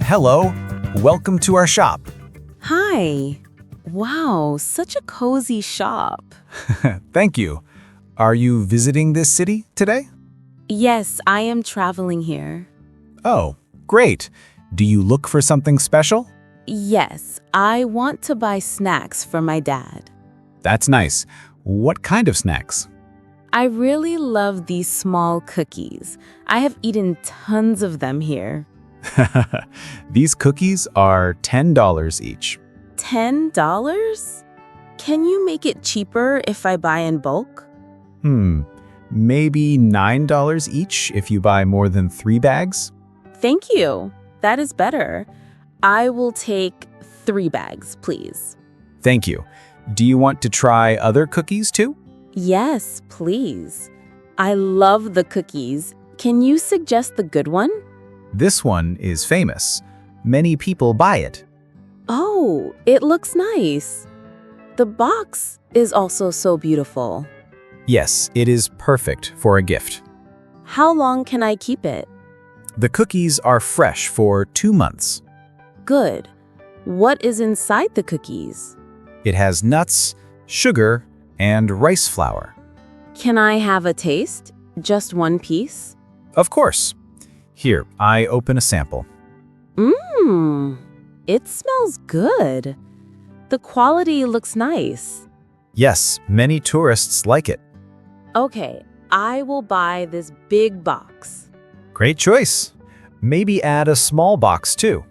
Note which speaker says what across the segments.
Speaker 1: Hello, welcome to our shop.
Speaker 2: Hi. Wow, such a cozy shop.
Speaker 1: Thank you. Are you visiting this city today?
Speaker 2: Yes, I am traveling here.
Speaker 1: Oh, great. Do you look for something special?
Speaker 2: Yes, I want to buy snacks for my dad.
Speaker 1: That's nice. What kind of snacks?
Speaker 2: I really love these small cookies. I have eaten tons of them here.
Speaker 1: These cookies are $10 each.
Speaker 2: $10? Can you make it cheaper if I buy in bulk?
Speaker 1: Maybe $9 each if you buy more than 3 bags?
Speaker 2: Thank you. That is better. I will take 3 bags, please.
Speaker 1: Thank you. Do you want to try other cookies too?
Speaker 2: Yes, please. I love the cookies. Can you suggest the good one?
Speaker 1: This one is famous. Many people buy it.
Speaker 2: Oh, it looks nice. The box is also so beautiful.
Speaker 1: Yes, it is perfect for a gift.
Speaker 2: How long can I keep it?
Speaker 1: The cookies are fresh for 2 months.
Speaker 2: Good. What is inside the cookies?
Speaker 1: It has nuts, sugar, and rice flour.
Speaker 2: Can I have a taste? Just one piece?
Speaker 1: Of course. Here, I open a sample.
Speaker 2: It smells good. The quality looks nice.
Speaker 1: Yes, many tourists like it.
Speaker 2: Okay, I will buy this big box.
Speaker 1: Great choice. Maybe add a small box too.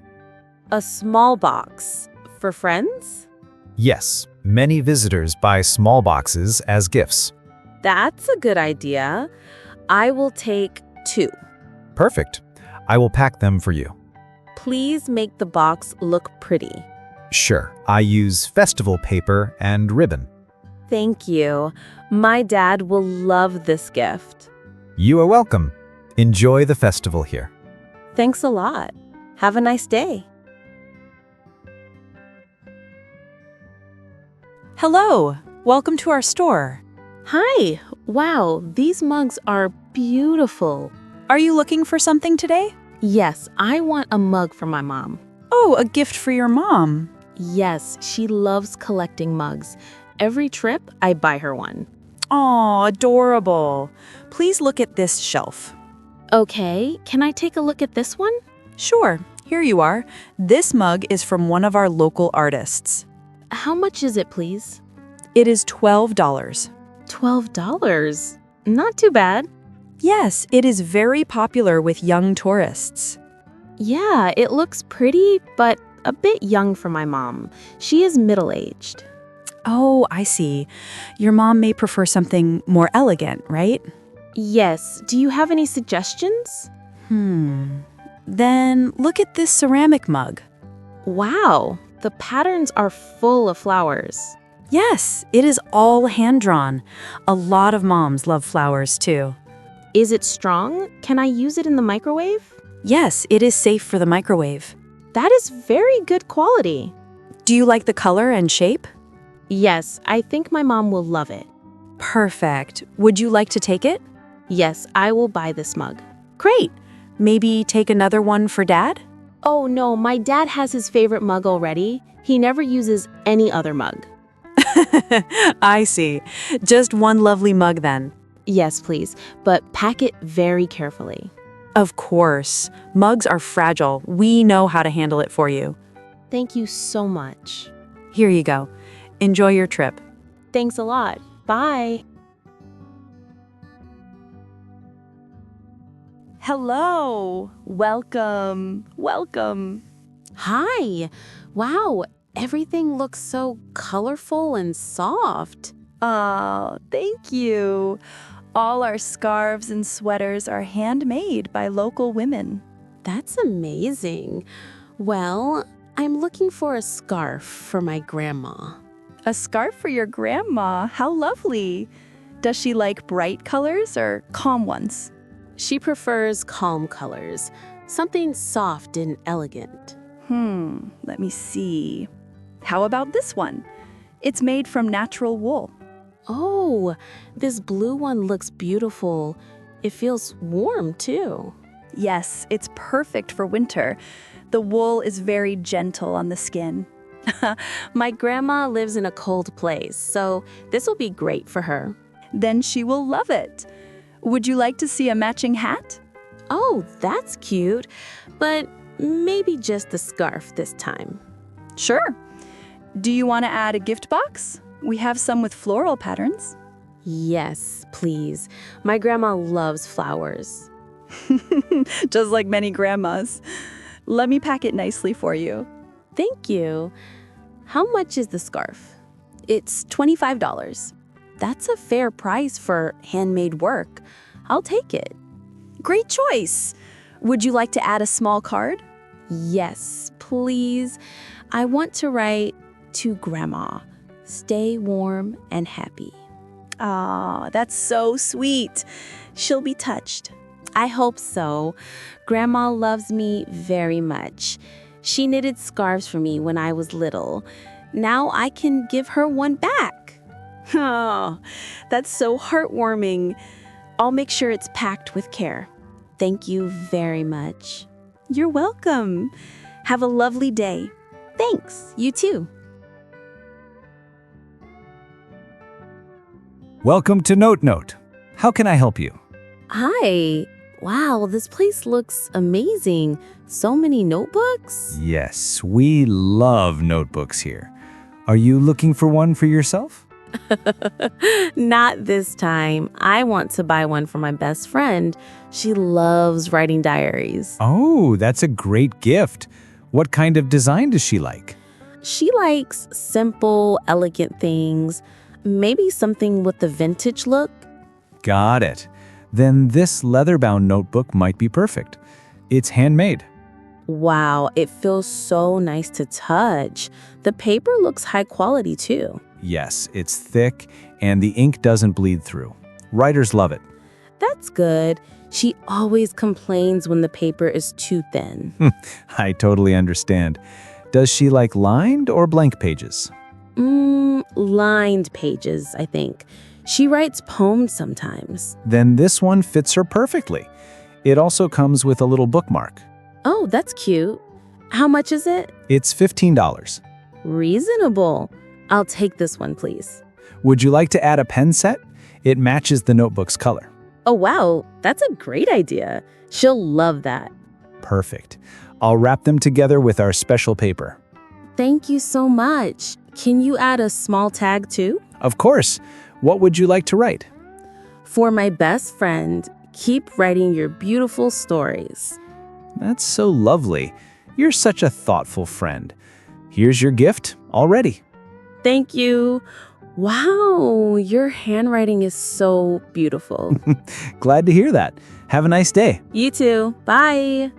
Speaker 2: A small box. For friends?
Speaker 1: Yes, many visitors buy small boxes as gifts.
Speaker 2: That's a good idea. I will take 2.
Speaker 1: Perfect. I will pack them for you.
Speaker 2: Please make the box look pretty.
Speaker 1: Sure, I use festival paper and ribbon.
Speaker 2: Thank you. My dad will love this gift.
Speaker 1: You are welcome. Enjoy the festival here.
Speaker 2: Thanks a lot. Have a nice day.
Speaker 3: Hello, welcome to our store.
Speaker 2: Hi. Wow, these mugs are beautiful.
Speaker 3: Are you looking for something today?
Speaker 2: Yes, I want a mug for my mom.
Speaker 3: Oh, a gift for your mom.
Speaker 2: Yes, she loves collecting mugs. Every trip, I buy her one.
Speaker 3: Aw, adorable. Please look at this shelf.
Speaker 2: Okay, can I take a look at this one?
Speaker 3: Sure, here you are. This mug is from one of our local artists.
Speaker 2: How much is it, please?
Speaker 3: It is $12.
Speaker 2: $12? Not too bad.
Speaker 3: Yes, it is very popular with young tourists.
Speaker 2: Yeah, it looks pretty, but a bit young for my mom. She is middle-aged.
Speaker 3: Oh, I see. Your mom may prefer something more elegant, right?
Speaker 2: Yes, do you have any suggestions?
Speaker 3: Then look at this ceramic mug.
Speaker 2: Wow, the patterns are full of flowers.
Speaker 3: Yes, it is all hand-drawn. A lot of moms love flowers too.
Speaker 2: Is it strong? Can I use it in the microwave?
Speaker 3: Yes, it is safe for the microwave.
Speaker 2: That is very good quality.
Speaker 3: Do you like the color and shape?
Speaker 2: Yes, I think my mom will love it.
Speaker 3: Perfect. Would you like to take it?
Speaker 2: Yes, I will buy this mug.
Speaker 3: Great. Maybe take another one for Dad?
Speaker 2: Oh no, my dad has his favorite mug already. He never uses any other mug.
Speaker 3: I see. Just one lovely mug then.
Speaker 2: Yes, please, but pack it very carefully.
Speaker 3: Of course. Mugs are fragile. We know how to handle it for you.
Speaker 2: Thank you so much.
Speaker 3: Here you go. Enjoy your trip.
Speaker 2: Thanks a lot. Bye.
Speaker 4: Hello. Welcome. Welcome.
Speaker 2: Hi. Wow, everything looks so colorful and soft.
Speaker 4: Oh, thank you. All our scarves and sweaters are handmade by local women.
Speaker 2: That's amazing. Well, I'm looking for a scarf for my grandma.
Speaker 4: A scarf for your grandma. How lovely. Does she like bright colors or calm ones?
Speaker 2: She prefers calm colors, something soft and elegant.
Speaker 4: Let me see. How about this one? It's made from natural wool.
Speaker 2: Oh, this blue one looks beautiful. It feels warm too.
Speaker 4: Yes, it's perfect for winter. The wool is very gentle on the skin.
Speaker 2: My grandma lives in a cold place, so this will be great for her.
Speaker 4: Then she will love it. Would you like to see a matching hat?
Speaker 2: Oh, that's cute, but maybe just the scarf this time.
Speaker 4: Sure. Do you want to add a gift box? We have some with floral patterns.
Speaker 2: Yes, please. My grandma loves flowers.
Speaker 4: Just like many grandmas. Let me pack it nicely for you.
Speaker 2: Thank you. How much is the scarf?
Speaker 4: It's $25.
Speaker 2: That's a fair price for handmade work. I'll take it.
Speaker 4: Great choice. Would you like to add a small card?
Speaker 2: Yes, please. I want to write to Grandma. Stay warm and happy.
Speaker 4: Aw, that's so sweet. She'll be touched.
Speaker 2: I hope so. Grandma loves me very much. She knitted scarves for me when I was little. Now I can give her one back.
Speaker 4: Oh, that's so heartwarming. I'll make sure it's packed with care.
Speaker 2: Thank you very much.
Speaker 4: You're welcome. Have a lovely day.
Speaker 2: Thanks. You too.
Speaker 1: Welcome to Note. How can I help you?
Speaker 2: Hi. Wow, this place looks amazing. So many notebooks.
Speaker 1: Yes, we love notebooks here. Are you looking for one for yourself?
Speaker 2: Not this time. I want to buy one for my best friend. She loves writing diaries.
Speaker 1: Oh, that's a great gift. What kind of design does she like?
Speaker 2: She likes simple, elegant things. Maybe something with a vintage look.
Speaker 1: Got it. Then this leather-bound notebook might be perfect. It's handmade.
Speaker 2: Wow, it feels so nice to touch. The paper looks high quality too.
Speaker 1: Yes, it's thick and the ink doesn't bleed through. Writers love it.
Speaker 2: That's good. She always complains when the paper is too thin.
Speaker 1: I totally understand. Does she like lined or blank pages?
Speaker 2: Lined pages, I think. She writes poems sometimes.
Speaker 1: Then this one fits her perfectly. It also comes with a little bookmark.
Speaker 2: Oh, that's cute. How much is it?
Speaker 1: It's $15.
Speaker 2: Reasonable. I'll take this one, please.
Speaker 1: Would you like to add a pen set? It matches the notebook's color.
Speaker 2: Oh, wow. That's a great idea. She'll love that.
Speaker 1: Perfect. I'll wrap them together with our special paper.
Speaker 2: Thank you so much. Can you add a small tag too?
Speaker 1: Of course. What would you like to write?
Speaker 2: For my best friend, keep writing your beautiful stories.
Speaker 1: That's so lovely. You're such a thoughtful friend. Here's your gift already.
Speaker 2: Thank you. Wow, your handwriting is so beautiful.
Speaker 1: Glad to hear that. Have a nice day.
Speaker 2: You too. Bye.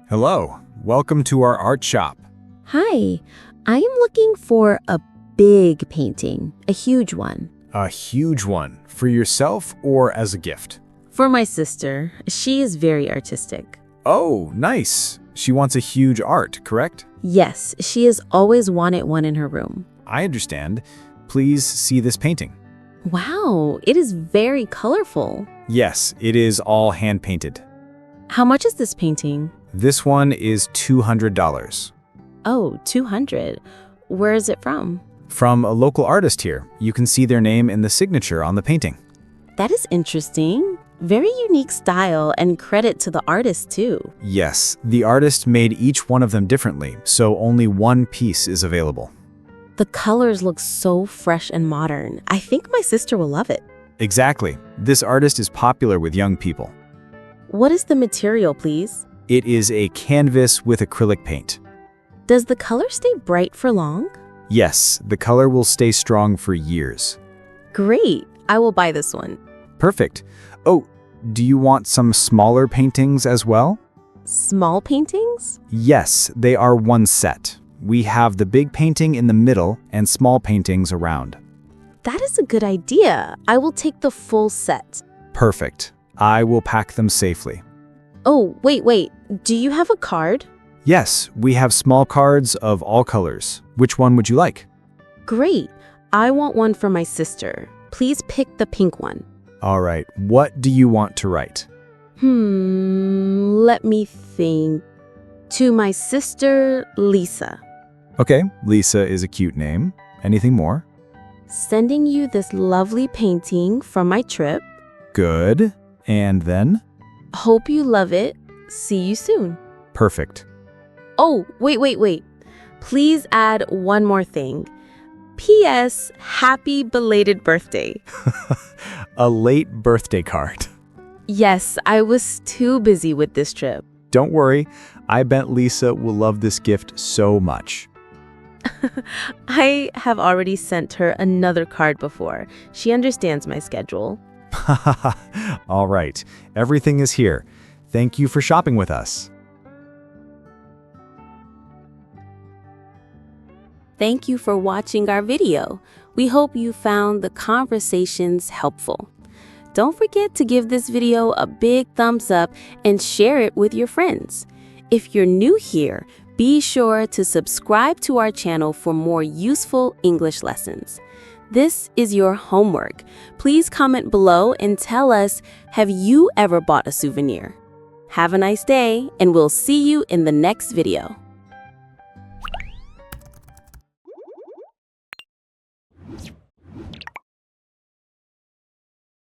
Speaker 5: Hello, welcome to our art shop.
Speaker 2: Hi, I am looking for a big painting, a huge one.
Speaker 5: A huge one, for yourself or as a gift?
Speaker 2: For my sister. She is very artistic.
Speaker 5: Oh, nice. She wants a huge art, correct?
Speaker 2: Yes, she has always wanted one in her room.
Speaker 5: I understand. Please see this painting.
Speaker 2: Wow, it is very colorful.
Speaker 5: Yes, it is all hand-painted.
Speaker 2: How much is this painting?
Speaker 5: This one is $200.
Speaker 2: Oh, 200. Where is it from?
Speaker 5: From a local artist here. You can see their name in the signature on the painting.
Speaker 2: That is interesting. Very unique style, and credit to the artist too.
Speaker 5: Yes, the artist made each one of them differently, so only one piece is available.
Speaker 2: The colors look so fresh and modern. I think my sister will love it.
Speaker 5: Exactly. This artist is popular with young people.
Speaker 2: What is the material, please?
Speaker 5: It is a canvas with acrylic paint.
Speaker 2: Does the color stay bright for long?
Speaker 5: Yes, the color will stay strong for years.
Speaker 2: Great. I will buy this one.
Speaker 5: Perfect. Oh, do you want some smaller paintings as well?
Speaker 2: Small paintings?
Speaker 5: Yes, they are one set. We have the big painting in the middle and small paintings around.
Speaker 2: That is a good idea. I will take the full set.
Speaker 5: Perfect. I will pack them safely.
Speaker 2: Oh, wait. Do you have a card?
Speaker 5: Yes, we have small cards of all colors. Which one would you like?
Speaker 2: Great. I want one for my sister. Please pick the pink one.
Speaker 5: All right, what do you want to write?
Speaker 2: Let me think. To my sister, Lisa.
Speaker 5: Okay, Lisa is a cute name. Anything more?
Speaker 2: Sending you this lovely painting from my trip.
Speaker 5: Good. And then?
Speaker 2: Hope you love it. See you soon.
Speaker 5: Perfect.
Speaker 2: Oh, wait. Please add one more thing. P.S. Happy belated birthday.
Speaker 5: A late birthday card.
Speaker 2: Yes, I was too busy with this trip.
Speaker 5: Don't worry, I bet Lisa will love this gift so much.
Speaker 2: I have already sent her another card before. She understands my schedule.
Speaker 5: All right, everything is here. Thank you for shopping with us.
Speaker 2: Thank you for watching our video. We hope you found the conversations helpful. Don't forget to give this video a big thumbs up and share it with your friends. If you're new here, be sure to subscribe to our channel for more useful English lessons. This is your homework. Please comment below and tell us, have you ever bought a souvenir? Have a nice day, and we'll see you in the next video.